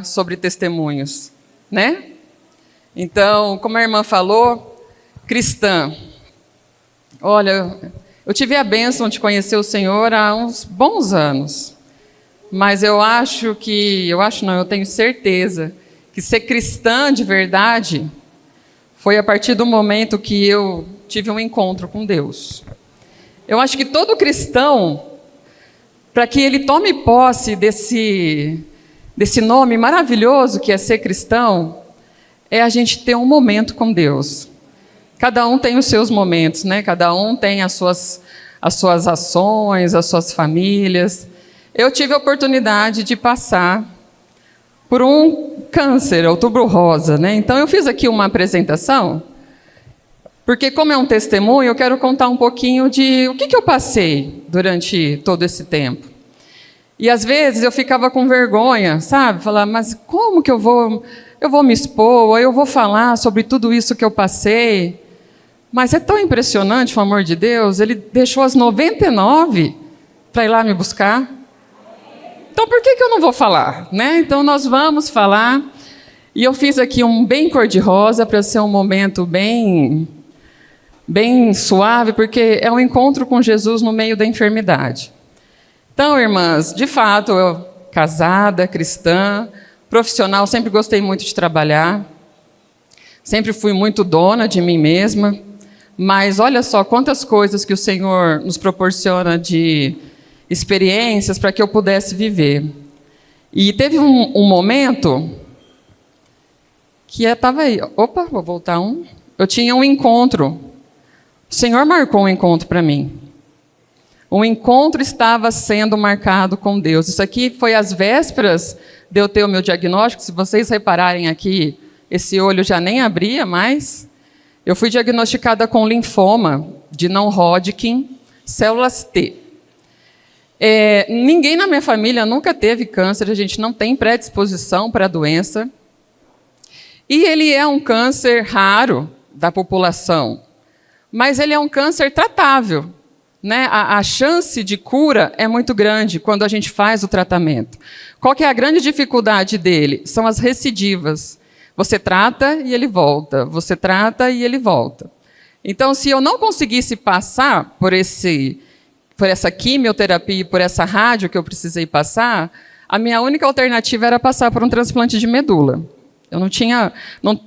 sobre testemunhos, né? Então, como a irmã falou, cristã. Olha, eu tive a bênção de conhecer o Senhor há uns bons anos, mas eu tenho certeza que ser cristã de verdade foi a partir do momento que eu tive um encontro com Deus. Eu acho que todo cristão, para que ele tome posse desse nome maravilhoso que é ser cristão, é a gente ter um momento com Deus. Cada um tem os seus momentos, né? Cada um tem as suas ações, as suas famílias. Eu tive a oportunidade de passar por um câncer, outubro rosa, né? Então eu fiz aqui uma apresentação, porque como é um testemunho, eu quero contar um pouquinho de o que eu passei durante todo esse tempo. E às vezes eu ficava com vergonha, sabe? Falar, mas como que eu vou me expor, ou eu vou falar sobre tudo isso que eu passei? Mas é tão impressionante, o amor de Deus, Ele deixou as 99 para ir lá me buscar. Então por que eu não vou falar, né? Então nós vamos falar. E eu fiz aqui um bem cor-de-rosa para ser um momento bem suave, porque é um encontro com Jesus no meio da enfermidade. Então, irmãs, de fato, eu casada, cristã, profissional, sempre gostei muito de trabalhar, sempre fui muito dona de mim mesma, mas olha só quantas coisas que o Senhor nos proporciona de experiências para que eu pudesse viver. E teve um momento que estava aí, opa, vou voltar um, eu tinha um encontro, o Senhor marcou um encontro para mim. O encontro estava sendo marcado com Deus. Isso aqui foi às vésperas de eu ter o meu diagnóstico. Se vocês repararem aqui, esse olho já nem abria mais. Eu fui diagnosticada com linfoma de não-Hodgkin, células T. Ninguém na minha família nunca teve câncer, a gente não tem predisposição para a doença. E ele é um câncer raro da população, mas ele é um câncer tratável. Né? A chance de cura é muito grande quando a gente faz o tratamento. Qual que é a grande dificuldade dele? São as recidivas. Você trata e ele volta, você trata e ele volta. Então, se eu não conseguisse passar por essa quimioterapia e por essa rádio que eu precisei passar, a minha única alternativa era passar por um transplante de medula. Eu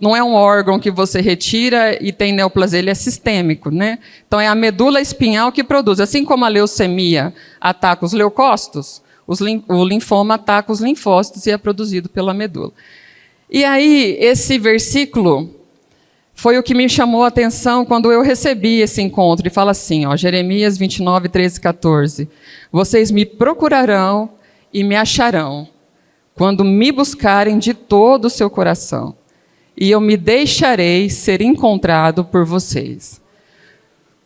não é um órgão que você retira e tem neoplasia, ele é sistêmico, né? Então é a medula espinhal que produz. Assim como a leucemia ataca os leucócitos, o linfoma ataca os linfócitos e é produzido pela medula. E aí, esse versículo foi o que me chamou a atenção quando eu recebi esse encontro. E fala assim, ó, Jeremias 29, 13, 14. Vocês me procurarão e me acharão, quando me buscarem de todo o seu coração, e eu me deixarei ser encontrado por vocês.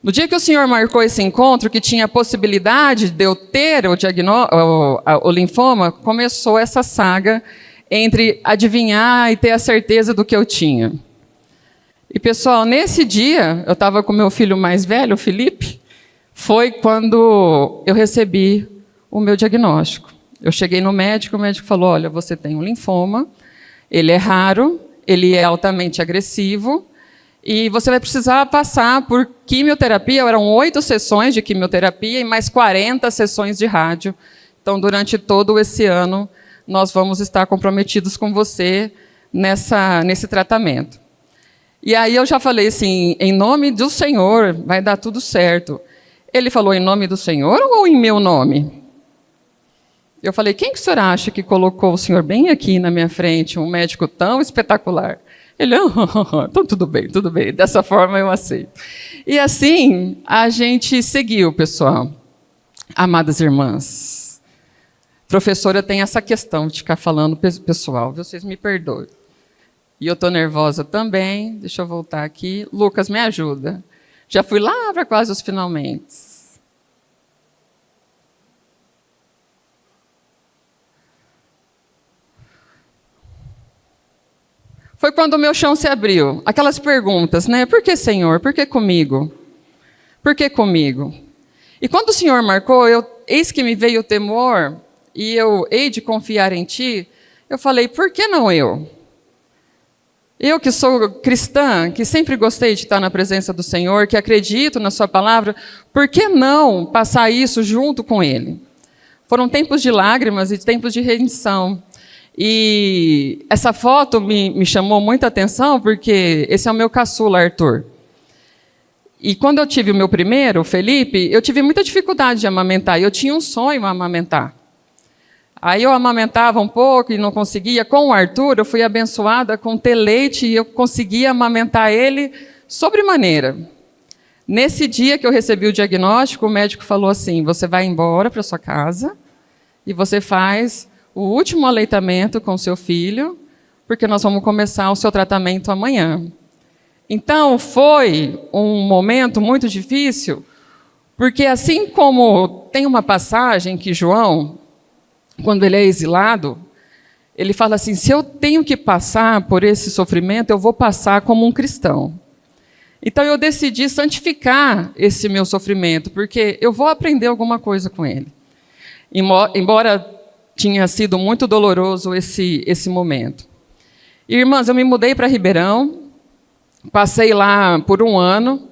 No dia que o Senhor marcou esse encontro, que tinha a possibilidade de eu ter o linfoma, começou essa saga entre adivinhar e ter a certeza do que eu tinha. E, pessoal, nesse dia, eu estava com meu filho mais velho, o Felipe, foi quando eu recebi o meu diagnóstico. Eu cheguei no médico, o médico falou, olha, você tem um linfoma, ele é raro, ele é altamente agressivo, e você vai precisar passar por quimioterapia. Eram 8 sessões de quimioterapia e mais 40 sessões de rádio. Então, durante todo esse ano, nós vamos estar comprometidos com você nesse tratamento. E aí eu já falei assim, em nome do Senhor, vai dar tudo certo. Ele falou, em nome do Senhor ou em meu nome? Eu falei, quem que o senhor acha que colocou o senhor bem aqui na minha frente, um médico tão espetacular? Ele, então tudo bem, dessa forma eu aceito. E assim, a gente seguiu, pessoal. Amadas irmãs, professora tem essa questão de ficar falando pessoal, vocês me perdoem. E eu estou nervosa também, deixa eu voltar aqui. Lucas, me ajuda. Já fui lá para quase os finalmente. Foi quando o meu chão se abriu. Aquelas perguntas, né? Por que, Senhor? Por que comigo? Por que comigo? E quando o Senhor marcou, eis que me veio o temor, e eu hei de confiar em Ti, Eu falei, por que não eu? Eu que sou cristã, que sempre gostei de estar na presença do Senhor, que acredito na sua palavra, por que não passar isso junto com Ele? Foram tempos de lágrimas e tempos de rendição. E essa foto me chamou muita atenção, porque esse é o meu caçula, Arthur. E quando eu tive o meu primeiro, o Felipe, eu tive muita dificuldade de amamentar. E eu tinha um sonho a amamentar. Aí eu amamentava um pouco e não conseguia. Com o Arthur, eu fui abençoada com ter leite e eu conseguia amamentar ele sobremaneira. Nesse dia que eu recebi o diagnóstico, o médico falou assim, você vai embora para sua casa e você faz o último aleitamento com seu filho, porque nós vamos começar o seu tratamento amanhã. Então, foi um momento muito difícil, porque assim como tem uma passagem que João, quando ele é exilado, ele fala assim, se eu tenho que passar por esse sofrimento, eu vou passar como um cristão. Então eu decidi santificar esse meu sofrimento, porque eu vou aprender alguma coisa com ele. Embora tinha sido muito doloroso esse momento. Irmãs, eu me mudei para Ribeirão, passei lá por 1 ano,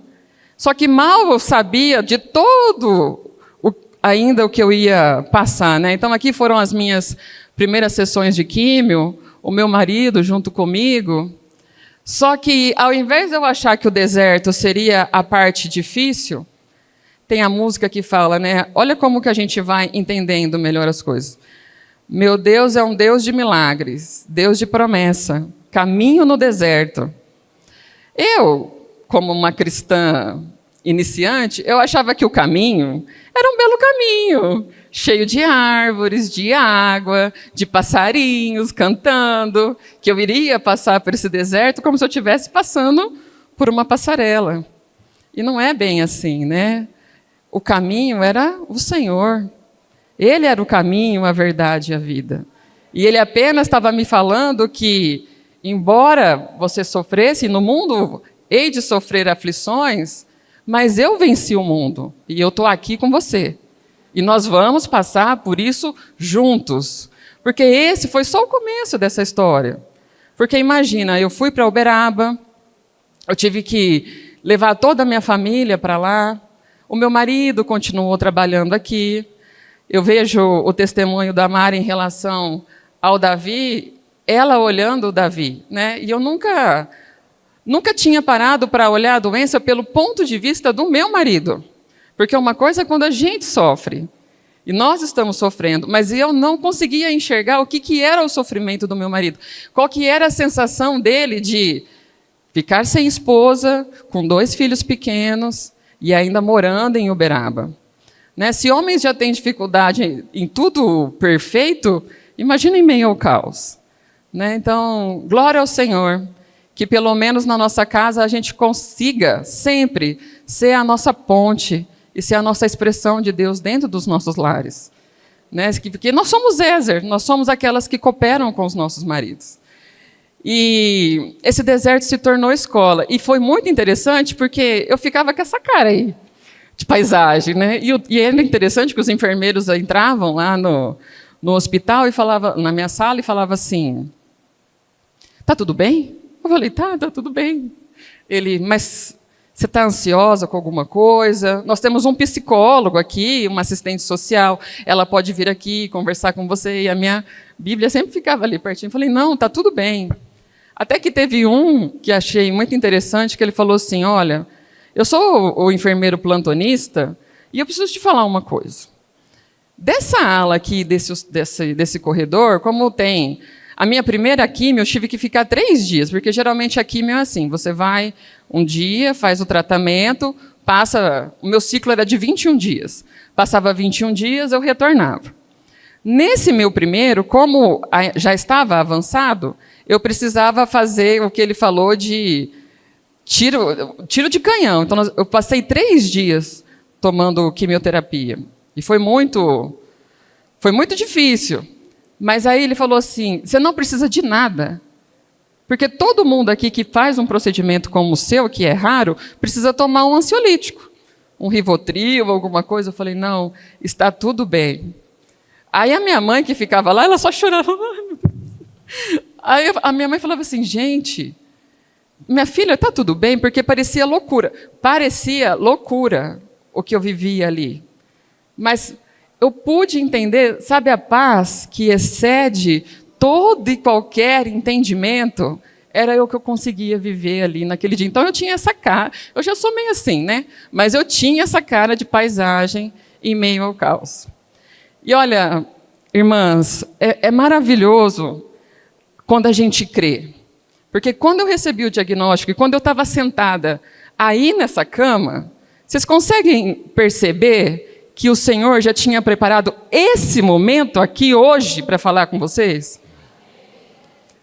só que mal eu sabia de todo ainda o que eu ia passar, né? Então aqui foram as minhas primeiras sessões de químio, o meu marido junto comigo. Só que ao invés de eu achar que o deserto seria a parte difícil, tem a música que fala, né? Olha como que a gente vai entendendo melhor as coisas. Meu Deus é um Deus de milagres, Deus de promessa, caminho no deserto. Eu, como uma cristã iniciante, eu achava que o caminho era um belo caminho, cheio de árvores, de água, de passarinhos cantando, que eu iria passar por esse deserto como se eu estivesse passando por uma passarela. E não é bem assim, né? O caminho era o Senhor. Ele era o caminho, a verdade e a vida. E ele apenas estava me falando que, embora você sofresse, no mundo hei de sofrer aflições, mas eu venci o mundo e eu estou aqui com você. E nós vamos passar por isso juntos. Porque esse foi só o começo dessa história. Porque imagina, eu fui para Uberaba, eu tive que levar toda a minha família para lá, o meu marido continuou trabalhando aqui, eu vejo o testemunho da Mari em relação ao Davi, ela olhando o Davi, né? E eu nunca tinha parado para olhar a doença pelo ponto de vista do meu marido. Porque uma coisa é quando a gente sofre, e nós estamos sofrendo, mas eu não conseguia enxergar o que era o sofrimento do meu marido. Qual que era a sensação dele de ficar sem esposa, com 2 filhos pequenos, e ainda morando em Uberaba. Né? Se homens já têm dificuldade em tudo perfeito, imagina em meio ao caos. Né? Então, glória ao Senhor, que pelo menos na nossa casa a gente consiga sempre ser a nossa ponte e ser a nossa expressão de Deus dentro dos nossos lares. Né? Porque nós somos Ézer, nós somos aquelas que cooperam com os nossos maridos. E esse deserto se tornou escola. E foi muito interessante porque eu ficava com essa cara aí, de paisagem. Né? E era interessante que os enfermeiros entravam lá no hospital e falavam, na minha sala, e falavam assim, tá tudo bem? Eu falei, tá tudo bem. Ele, mas você está ansiosa com alguma coisa? Nós temos um psicólogo aqui, uma assistente social, ela pode vir aqui conversar com você. E a minha Bíblia sempre ficava ali pertinho. Eu falei, não, está tudo bem. Até que teve um que achei muito interessante, que ele falou assim, olha, eu sou o enfermeiro plantonista e eu preciso te falar uma coisa. Dessa ala aqui, desse corredor, como tem... A minha primeira químio, eu tive que ficar 3 dias, porque geralmente a químio é assim, você vai um dia, faz o tratamento, passa... O meu ciclo era de 21 dias. Passava 21 dias, eu retornava. Nesse meu primeiro, como já estava avançado, eu precisava fazer o que ele falou de tiro de canhão. Então, eu passei 3 dias tomando quimioterapia. E foi muito difícil. Mas aí ele falou assim, você não precisa de nada. Porque todo mundo aqui que faz um procedimento como o seu, que é raro, precisa tomar um ansiolítico. Um Rivotril, alguma coisa. Eu falei, não, está tudo bem. Aí a minha mãe, que ficava lá, ela só chorava. Aí a minha mãe falava assim, gente, minha filha, tá tudo bem? Porque parecia loucura. Parecia loucura o que eu vivia ali. Mas eu pude entender, sabe, a paz que excede todo e qualquer entendimento, era o que eu conseguia viver ali naquele dia. Então eu tinha essa cara, eu já sou meio assim, né? Mas eu tinha essa cara de paisagem em meio ao caos. E olha, irmãs, é maravilhoso quando a gente crê. Porque quando eu recebi o diagnóstico e quando eu estava sentada aí nessa cama, vocês conseguem perceber que o Senhor já tinha preparado esse momento aqui hoje para falar com vocês?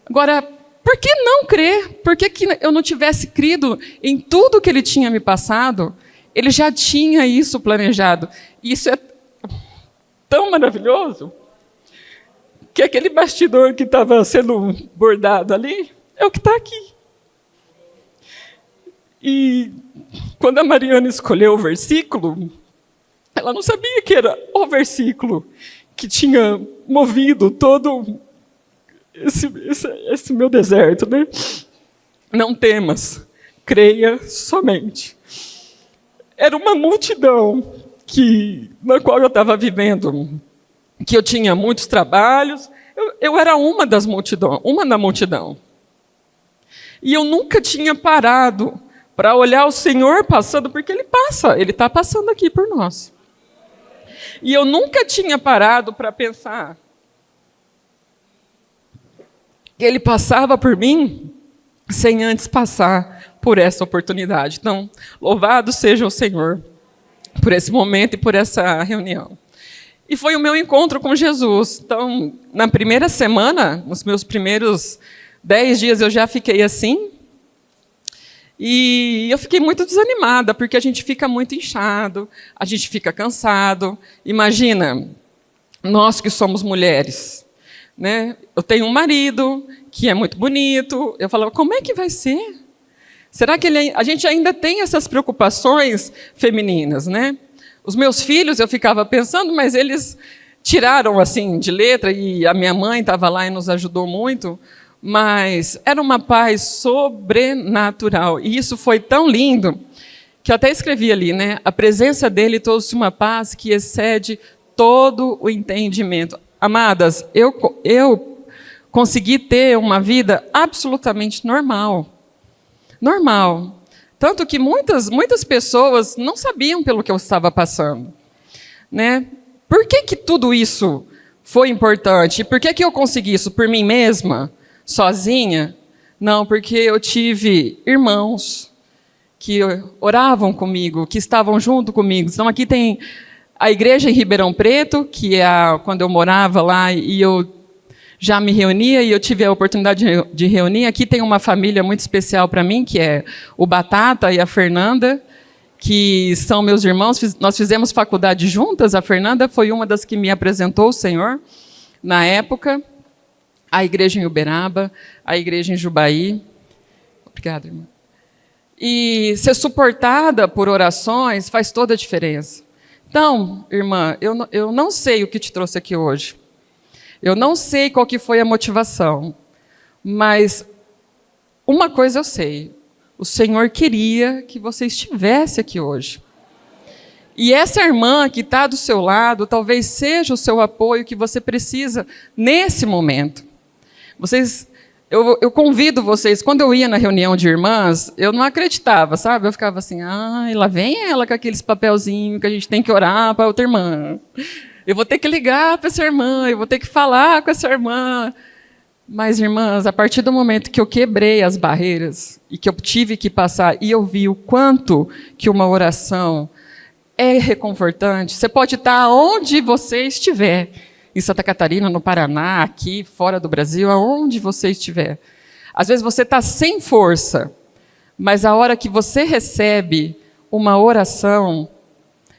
Agora, por que não crer? Por que eu não tivesse crido em tudo que Ele tinha me passado? Ele já tinha isso planejado. Isso é tão maravilhoso que aquele bastidor que estava sendo bordado ali é o que está aqui. E quando a Mariana escolheu o versículo, ela não sabia que era o versículo que tinha movido todo esse meu deserto, né? Não temas, creia somente. Era uma multidão na qual eu estava vivendo, que eu tinha muitos trabalhos, eu era uma da multidão. E eu nunca tinha parado para olhar o Senhor passando, porque Ele passa, Ele está passando aqui por nós. E eu nunca tinha parado para pensar que Ele passava por mim sem antes passar por essa oportunidade. Então, louvado seja o Senhor por esse momento e por essa reunião. E foi o meu encontro com Jesus. Então, na primeira semana, nos meus primeiros 10 dias, eu já fiquei assim. E eu fiquei muito desanimada, porque a gente fica muito inchado, a gente fica cansado. Imagina, nós que somos mulheres, né? Eu tenho um marido que é muito bonito. Eu falava, como é que vai ser? Será que a gente ainda tem essas preocupações femininas, né? Os meus filhos, eu ficava pensando, mas eles tiraram assim de letra, e a minha mãe estava lá e nos ajudou muito, mas era uma paz sobrenatural. E isso foi tão lindo que eu até escrevi ali, né? A presença dele trouxe uma paz que excede todo o entendimento. Amadas, eu consegui ter uma vida absolutamente normal. Normal. Tanto que muitas pessoas não sabiam pelo que eu estava passando, né? Por que tudo isso foi importante? Por que eu consegui isso por mim mesma, sozinha? Não, porque eu tive irmãos que oravam comigo, que estavam junto comigo. Então, aqui tem a igreja em Ribeirão Preto, que é quando eu morava lá e eu já me reunia e eu tive a oportunidade de reunir. Aqui tem uma família muito especial para mim, que é o Batata e a Fernanda, que são meus irmãos. Nós fizemos faculdade juntas. A Fernanda foi uma das que me apresentou o Senhor na época. A igreja em Uberaba, a igreja em Jubaí. Obrigada, irmã. E ser suportada por orações faz toda a diferença. Então, irmã, eu não sei o que te trouxe aqui hoje. Eu não sei qual que foi a motivação, mas uma coisa eu sei. O Senhor queria que você estivesse aqui hoje. E essa irmã que está do seu lado, talvez seja o seu apoio que você precisa nesse momento. Eu convido vocês, quando eu ia na reunião de irmãs, eu não acreditava, sabe? Eu ficava assim, lá vem ela com aqueles papelzinhos que a gente tem que orar para outra irmã. Eu vou ter que ligar para essa irmã, eu vou ter que falar com essa irmã. Mas, irmãs, a partir do momento que eu quebrei as barreiras e que eu tive que passar, e eu vi o quanto que uma oração é reconfortante. Você pode estar onde você estiver, em Santa Catarina, no Paraná, aqui, fora do Brasil, aonde você estiver. Às vezes você está sem força, mas a hora que você recebe uma oração,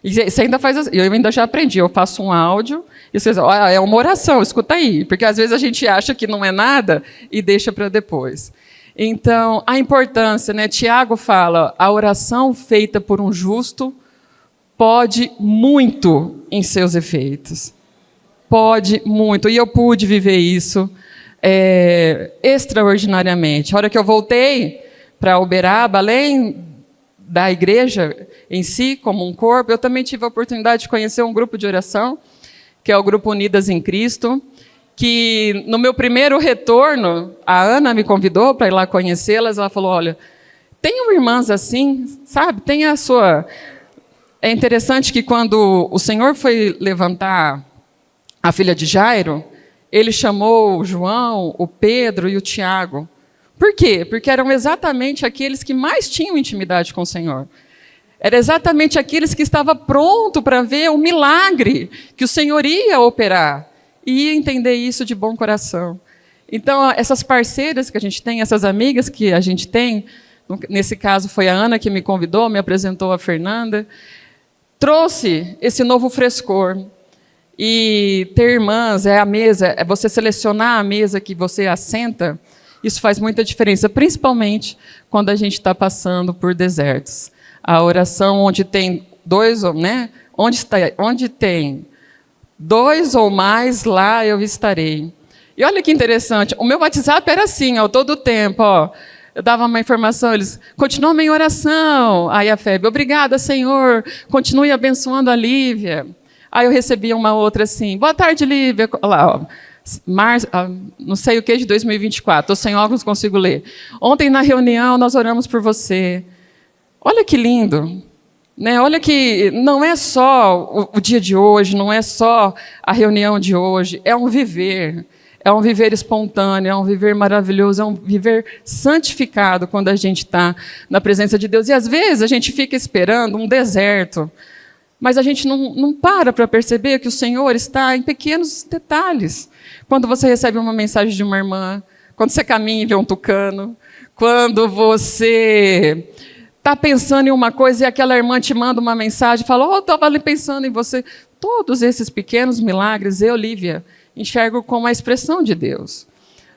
e você ainda faz assim, eu ainda já aprendi, eu faço um áudio, e você diz, é uma oração, escuta aí, porque às vezes a gente acha que não é nada e deixa para depois. Então, a importância, né? Tiago fala, a oração feita por um justo pode muito em seus efeitos. Pode muito, e eu pude viver isso extraordinariamente. A hora que eu voltei para Uberaba, além da igreja em si, como um corpo, eu também tive a oportunidade de conhecer um grupo de oração, que é o Grupo Unidas em Cristo, que no meu primeiro retorno, a Ana me convidou para ir lá conhecê-las. Ela falou, olha, tenham irmãs assim, sabe? Tem a sua... É interessante que quando o Senhor foi levantar a filha de Jairo, ele chamou o João, o Pedro e o Tiago. Por quê? Porque eram exatamente aqueles que mais tinham intimidade com o Senhor. Era exatamente aqueles que estavam prontos para ver o milagre que o Senhor ia operar. E ia entender isso de bom coração. Então, essas parceiras que a gente tem, essas amigas que a gente tem, nesse caso foi a Ana que me convidou, me apresentou a Fernanda, trouxe esse novo frescor. E ter irmãs, a mesa, é você selecionar a mesa que você assenta, isso faz muita diferença, principalmente quando a gente está passando por desertos. A oração onde tem dois, né? Onde tem dois ou mais, lá eu estarei. E olha que interessante, o meu WhatsApp era assim, todo o tempo, eu dava uma informação, eles continuam em oração. Aí a Febe, obrigada, Senhor, continue abençoando a Lívia. Aí eu recebia uma outra assim, boa tarde, Lívia. Lá, não sei o que de 2024, estou sem óculos, consigo ler. Ontem na reunião nós oramos por você. Olha que lindo. Né? Olha que não é só o dia de hoje, não é só a reunião de hoje, é um viver espontâneo, é um viver maravilhoso, é um viver santificado quando a gente está na presença de Deus. E às vezes a gente fica esperando um deserto, mas a gente não para perceber que o Senhor está em pequenos detalhes. Quando você recebe uma mensagem de uma irmã, quando você caminha e vê um tucano, quando você está pensando em uma coisa e aquela irmã te manda uma mensagem e fala, eu estava ali pensando em você. Todos esses pequenos milagres, eu, Lívia, enxergo como a expressão de Deus.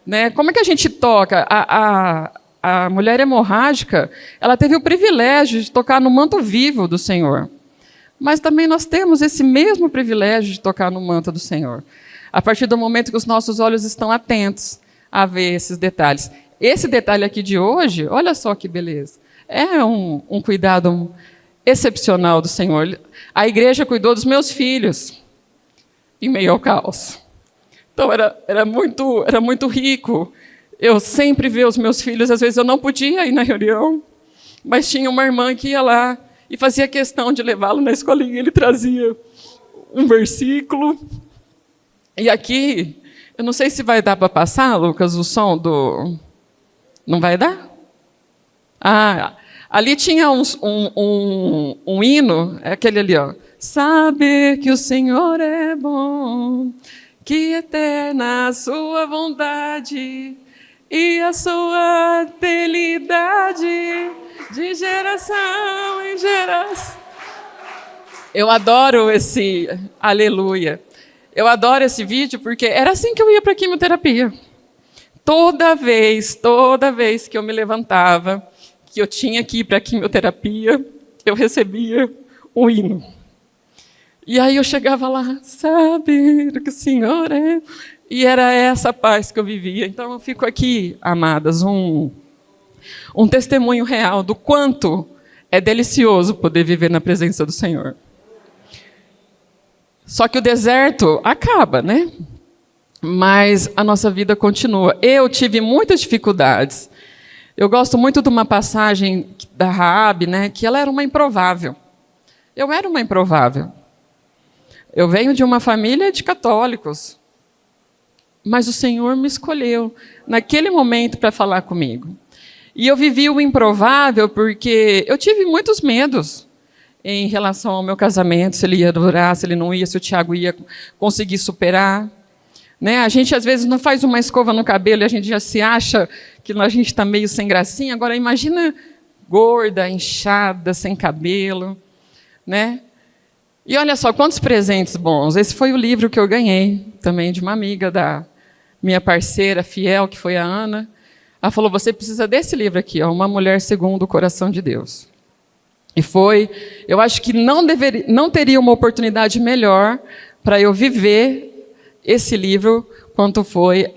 Né? Como é que a gente toca? A mulher hemorrágica, ela teve o privilégio de tocar no manto vivo do Senhor. Mas também nós temos esse mesmo privilégio de tocar no manto do Senhor. A partir do momento que os nossos olhos estão atentos a ver esses detalhes. Esse detalhe aqui de hoje, olha só que beleza. É um cuidado excepcional do Senhor. A igreja cuidou dos meus filhos em meio ao caos. Então, era muito rico. Eu sempre via os meus filhos, às vezes eu não podia ir na reunião, mas tinha uma irmã que ia lá e fazia questão de levá-lo na escolinha. Ele trazia um versículo. E aqui, eu não sei se vai dar para passar, Lucas, o som do... Não vai dar? Ali tinha um hino, é aquele ali, ó. Saber que o Senhor é bom, que eterna a sua bondade e a sua fidelidade de geração em geração. Eu adoro esse aleluia. Eu adoro esse vídeo porque era assim que eu ia para a quimioterapia. Toda vez que eu me levantava, que eu tinha que ir para a quimioterapia, eu recebia um hino. E aí eu chegava lá, sabe que o Senhor é... E era essa paz que eu vivia. Então eu fico aqui, amadas, um testemunho real do quanto é delicioso poder viver na presença do Senhor. Só que o deserto acaba, né? Mas a nossa vida continua. Eu tive muitas dificuldades. Eu gosto muito de uma passagem da Raabe, né? Que ela era uma improvável. Eu era uma improvável. Eu venho de uma família de católicos. Mas o Senhor me escolheu naquele momento para falar comigo. E eu vivi o improvável porque eu tive muitos medos em relação ao meu casamento, se ele ia durar, se ele não ia, se o Tiago ia conseguir superar. Né? A gente, às vezes, não faz uma escova no cabelo e a gente já se acha que a gente está meio sem gracinha. Agora, imagina gorda, inchada, sem cabelo. Né? E olha só, quantos presentes bons. Esse foi o livro que eu ganhei, também de uma amiga da minha parceira fiel, que foi a Ana. Ela falou, você precisa desse livro aqui, ó, Uma Mulher Segundo o Coração de Deus. E foi, eu acho que não teria uma oportunidade melhor para eu viver esse livro quanto foi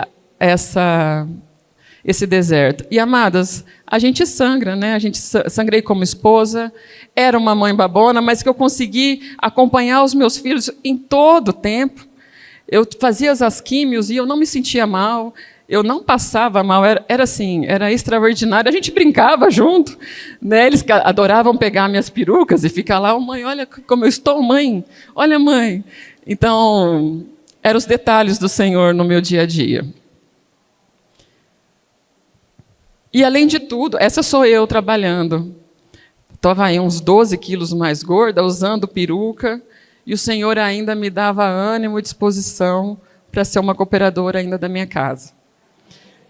esse deserto. E, amadas, a gente sangra, né? A gente sangrei como esposa, era uma mãe babona, mas que eu consegui acompanhar os meus filhos em todo o tempo. Eu fazia as químios e eu não me sentia mal, eu não passava mal, era assim, era extraordinário. A gente brincava junto, né? Eles adoravam pegar minhas perucas e ficar lá, mãe, olha como eu estou, mãe, olha, mãe. Então, eram os detalhes do Senhor no meu dia a dia. E, além de tudo, essa sou eu trabalhando. Estava aí uns 12 quilos mais gorda, usando peruca, e o Senhor ainda me dava ânimo e disposição para ser uma cooperadora ainda da minha casa.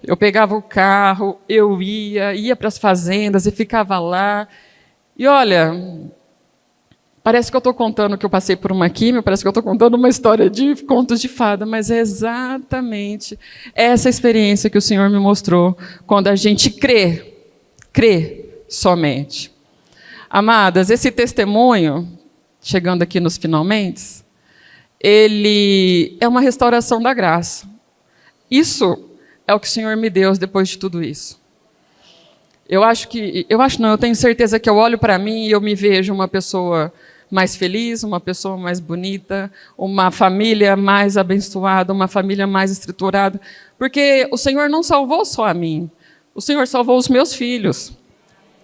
Eu pegava o carro, eu ia para as fazendas e ficava lá. E, olha, parece que eu estou contando que eu passei por uma químio, parece que eu estou contando uma história de contos de fada, mas é exatamente essa experiência que o Senhor me mostrou quando a gente crê somente. Amadas, esse testemunho, chegando aqui nos finalmente, ele é uma restauração da graça. Isso é o que o Senhor me deu depois de tudo isso. Eu tenho certeza que eu olho para mim e eu me vejo uma pessoa mais feliz, uma pessoa mais bonita, uma família mais abençoada, uma família mais estruturada, porque o Senhor não salvou só a mim, o Senhor salvou os meus filhos,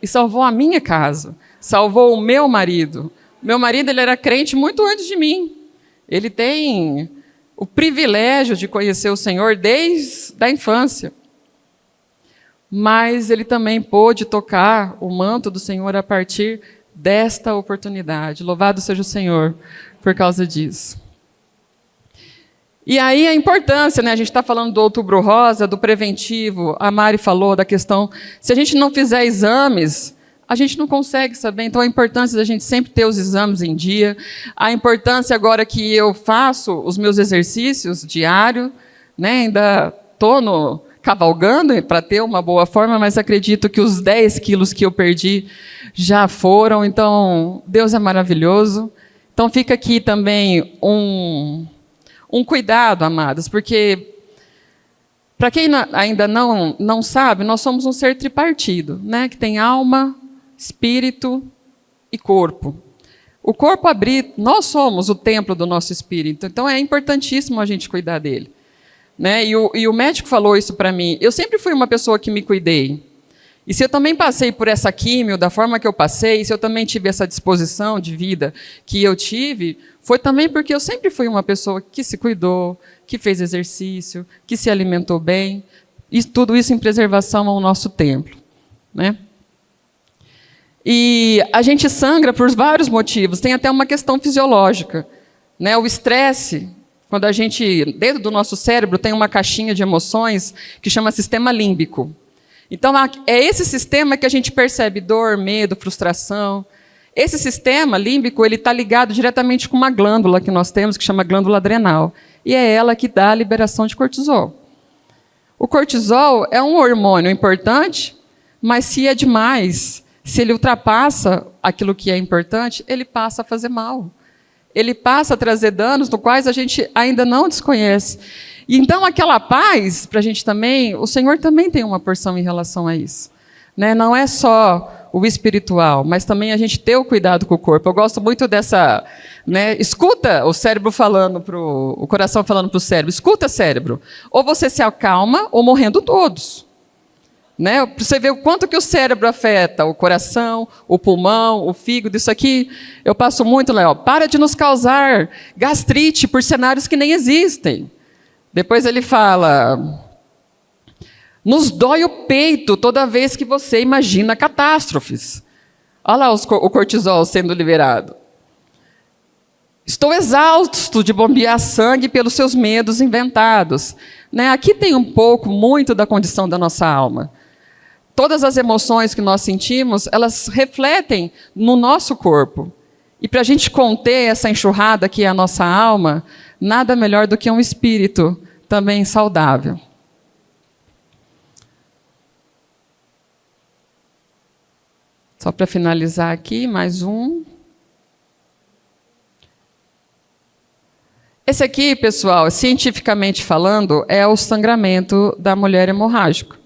e salvou a minha casa, salvou o meu marido. Meu marido, ele era crente muito antes de mim, ele tem o privilégio de conhecer o Senhor desde a infância, mas ele também pôde tocar o manto do Senhor a partir desta oportunidade. Louvado seja o Senhor por causa disso. E aí a importância, né? A gente está falando do Outubro Rosa, do preventivo, a Mari falou da questão, se a gente não fizer exames, a gente não consegue saber. Então a importância da gente sempre ter os exames em dia, a importância agora que eu faço os meus exercícios diários, né? Ainda estou cavalgando para ter uma boa forma, mas acredito que os 10 quilos que eu perdi já foram. Então, Deus é maravilhoso. Então, fica aqui também um cuidado, amados, porque, para quem ainda não sabe, nós somos um ser tripartido, né? Que tem alma, espírito e corpo. O corpo nós somos o templo do nosso espírito, então é importantíssimo a gente cuidar dele. Né? E o médico falou isso para mim. Eu sempre fui uma pessoa que me cuidei. E se eu também passei por essa químio da forma que eu passei, se eu também tive essa disposição de vida que eu tive, foi também porque eu sempre fui uma pessoa que se cuidou, que fez exercício, que se alimentou bem, e tudo isso em preservação ao nosso templo. Né? E a gente sangra por vários motivos, tem até uma questão fisiológica. Né? O estresse, quando a gente, dentro do nosso cérebro, tem uma caixinha de emoções que chama sistema límbico. Então, é esse sistema que a gente percebe dor, medo, frustração. Esse sistema límbico está ligado diretamente com uma glândula que nós temos, que chama glândula adrenal. E é ela que dá a liberação de cortisol. O cortisol é um hormônio importante, mas se é demais, se ele ultrapassa aquilo que é importante, ele passa a fazer mal. Ele passa a trazer danos dos quais a gente ainda não desconhece. E então, aquela paz, para a gente também, o Senhor também tem uma porção em relação a isso. Né? Não é só o espiritual, mas também a gente ter o cuidado com o corpo. Eu gosto muito dessa... Né? Escuta o cérebro falando o coração falando para o cérebro. Escuta, cérebro. Ou você se acalma, ou morrendo todos. Né? Para você ver o quanto que o cérebro afeta o coração, o pulmão, o fígado. Isso aqui eu passo muito, Léo. Para de nos causar gastrite por cenários que nem existem. Depois ele fala, nos dói o peito toda vez que você imagina catástrofes. Olha lá o cortisol sendo liberado. Estou exausto de bombear sangue pelos seus medos inventados. Né? Aqui tem muito da condição da nossa alma. Todas as emoções que nós sentimos, elas refletem no nosso corpo. E para a gente conter essa enxurrada que é a nossa alma, nada melhor do que um espírito também saudável. Só para finalizar aqui, mais um. Esse aqui, pessoal, cientificamente falando, é o sangramento da mulher hemorrágico.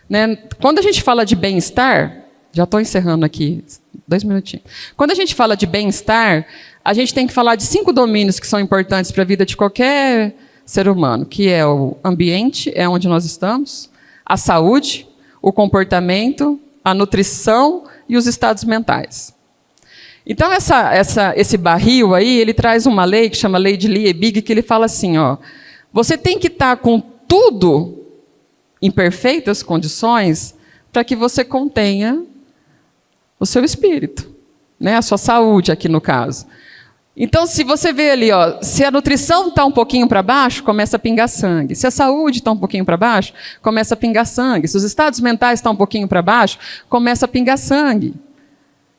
Né? Quando a gente fala de bem-estar, já estou encerrando aqui, 2 minutinhos. Quando a gente fala de bem-estar, a gente tem que falar de 5 domínios que são importantes para a vida de qualquer ser humano, que é o ambiente, é onde nós estamos, a saúde, o comportamento, a nutrição e os estados mentais. Então, esse barril aí, ele traz uma lei que chama Lei de Liebig, que ele fala assim, ó, você tem que estar com tudo em perfeitas condições para que você contenha o seu espírito, né? A sua saúde aqui no caso. Então, se você vê ali, ó, se a nutrição está um pouquinho para baixo, começa a pingar sangue. Se a saúde está um pouquinho para baixo, começa a pingar sangue. Se os estados mentais estão um pouquinho para baixo, começa a pingar sangue.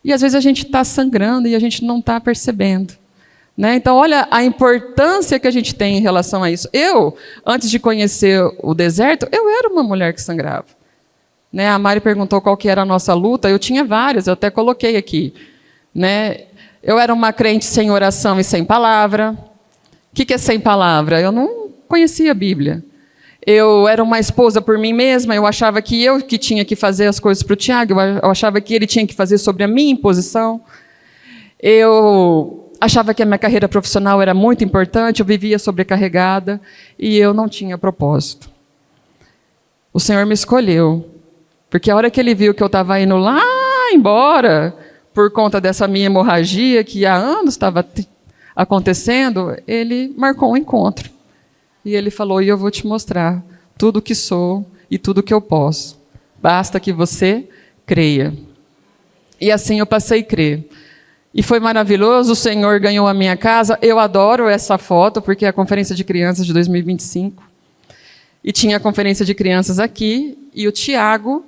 E às vezes a gente está sangrando e a gente não está percebendo. Né? Então, olha a importância que a gente tem em relação a isso. Eu, antes de conhecer o deserto, eu era uma mulher que sangrava. Né? A Mari perguntou qual que era a nossa luta. Eu tinha várias, eu até coloquei aqui. Né? Eu era uma crente sem oração e sem palavra. O que é sem palavra? Eu não conhecia a Bíblia. Eu era uma esposa por mim mesma, eu achava que eu que tinha que fazer as coisas para o Tiago, eu achava que ele tinha que fazer sobre a minha imposição. Eu achava que a minha carreira profissional era muito importante, eu vivia sobrecarregada e eu não tinha propósito. O Senhor me escolheu, porque a hora que Ele viu que eu estava indo lá embora, por conta dessa minha hemorragia que há anos estava acontecendo, Ele marcou um encontro. E Ele falou, e eu vou te mostrar tudo o que sou e tudo o que eu posso. Basta que você creia. E assim eu passei a crer. E foi maravilhoso, o Senhor ganhou a minha casa. Eu adoro essa foto, porque é a conferência de crianças de 2025. E tinha a conferência de crianças aqui, e o Tiago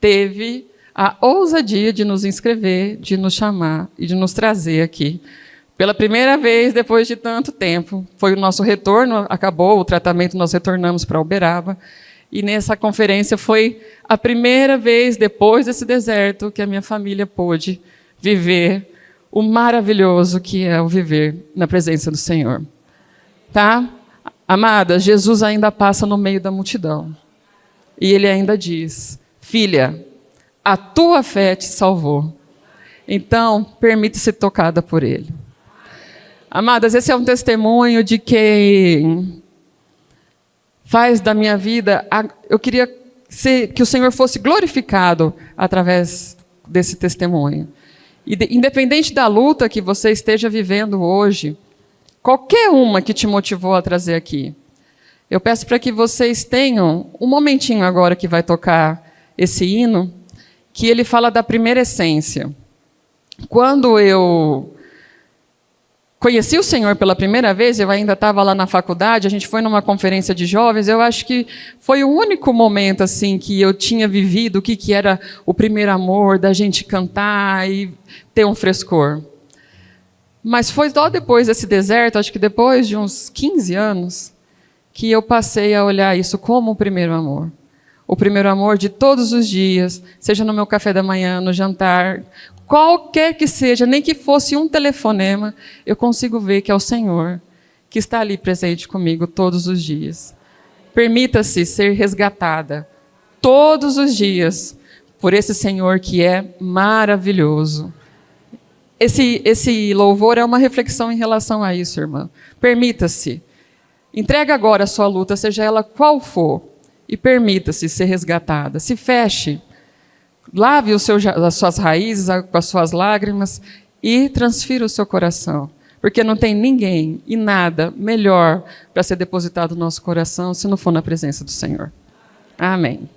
teve a ousadia de nos inscrever, de nos chamar e de nos trazer aqui. Pela primeira vez, depois de tanto tempo, foi o nosso retorno, acabou o tratamento, nós retornamos para Uberaba. E nessa conferência foi a primeira vez, depois desse deserto, que a minha família pôde viver o maravilhoso que é o viver na presença do Senhor. Tá? Amada, Jesus ainda passa no meio da multidão. E Ele ainda diz, filha, a tua fé te salvou. Então, permita-se tocada por Ele. Amadas, esse é um testemunho de quem faz da minha vida... Eu queria que o Senhor fosse glorificado através desse testemunho. E independente da luta que você esteja vivendo hoje, qualquer uma que te motivou a trazer aqui, eu peço para que vocês tenham um momentinho agora que vai tocar esse hino, que ele fala da primeira essência. Quando eu conheci o Senhor pela primeira vez, eu ainda estava lá na faculdade, a gente foi numa conferência de jovens, eu acho que foi o único momento assim que eu tinha vivido o que era o primeiro amor, da gente cantar e ter um frescor. Mas foi só depois desse deserto, acho que depois de uns 15 anos, que eu passei a olhar isso como o primeiro amor. O primeiro amor de todos os dias, seja no meu café da manhã, no jantar, qualquer que seja, nem que fosse um telefonema, eu consigo ver que é o Senhor que está ali presente comigo todos os dias. Permita-se ser resgatada todos os dias por esse Senhor que é maravilhoso. Esse louvor é uma reflexão em relação a isso, irmã. Permita-se. Entrega agora a sua luta, seja ela qual for, e permita-se ser resgatada. Se feche. Lave as suas raízes com as suas lágrimas e transfira o seu coração. Porque não tem ninguém e nada melhor para ser depositado no nosso coração se não for na presença do Senhor. Amém.